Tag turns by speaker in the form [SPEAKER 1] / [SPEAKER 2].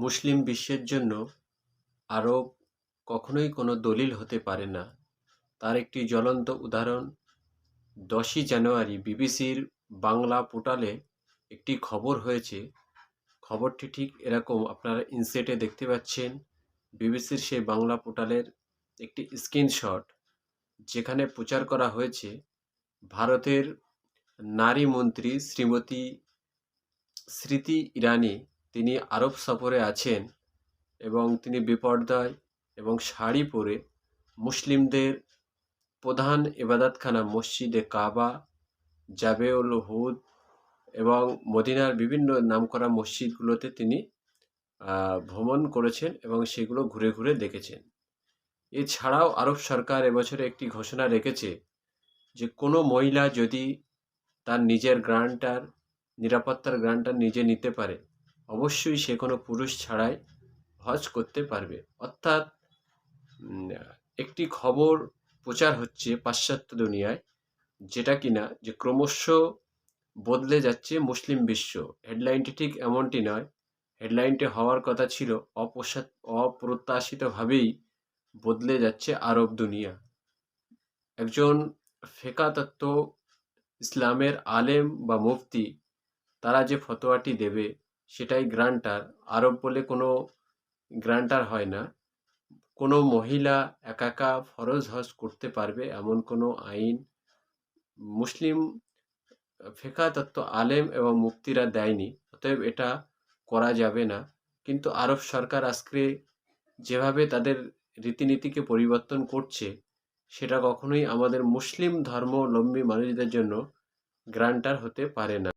[SPEAKER 1] মুসলিম বিশ্বের জন্য আরব কখনোই কোনো দলিল হতে পারে না। তার একটি জ্বলন্ত উদাহরণ ১০ই জানুয়ারি বিবিসির বাংলা পোর্টালে একটি খবর হয়েছে। খবরটি ঠিক এরকম, আপনারা ইনসেটে দেখতে পাচ্ছেন বিবিসির সেই বাংলা পোর্টালের একটি স্ক্রিনশট, যেখানে প্রচার করা হয়েছে ভারতের নারী মন্ত্রী শ্রীমতী স্মৃতি ইরানি তিনি আরব সফরে আছেন এবং তিনি বেপরদায় এবং শাড়ি পরে মুসলিমদের প্রধান ইবাদতখানা মসজিদে কাবা, জাবেউল হুদ এবং মদিনার বিভিন্ন নামকরা মসজিদগুলোতে তিনি ভ্রমণ করেছেন এবং সেগুলো ঘুরে ঘুরে দেখেছেন। এছাড়াও আরব সরকার এবছরে একটি ঘোষণা রেখেছে যে কোনো মহিলা যদি তার নিজের গ্রান্টার, নিরাপত্তার গ্রান্টার নিজে নিতে পারে, অবশ্যই সে কোনো পুরুষ ছাড়াই হজ করতে পারবে। অর্থাৎ একটি খবর প্রচার হচ্ছে পাশ্চাত্য দুনিয়ায়, যেটা কিনা যে ক্রমশ বদলে যাচ্ছে মুসলিম বিশ্ব। হেডলাইনটি ঠিক এমনটি নয়, হেডলাইনটি হওয়ার কথা ছিল অপ্রত্যাশিতভাবেই বদলে যাচ্ছে আরব দুনিয়া। একজন ফেকা তত্ত্ব ইসলামের আলেম বা মুফতি তারা যে ফতোয়াটি দেবে সেটাই গ্রান্টার। আরব বলে কোনো গ্রান্টার হয় না। কোনো মহিলা একা একা ফরজ হজ করতে পারবে এমন কোনো আইন মুসলিম ফেকা তত্ত্ব আলেম এবং মুফতিরা দেয়নি। অতএব এটা করা যাবে না। কিন্তু আরব সরকার আজকে যেভাবে তাদের রীতিনীতিকে পরিবর্তন করছে, সেটা কখনোই আমাদের মুসলিম ধর্মাবলম্বী মানুষদের জন্য গ্রান্টার হতে পারে না।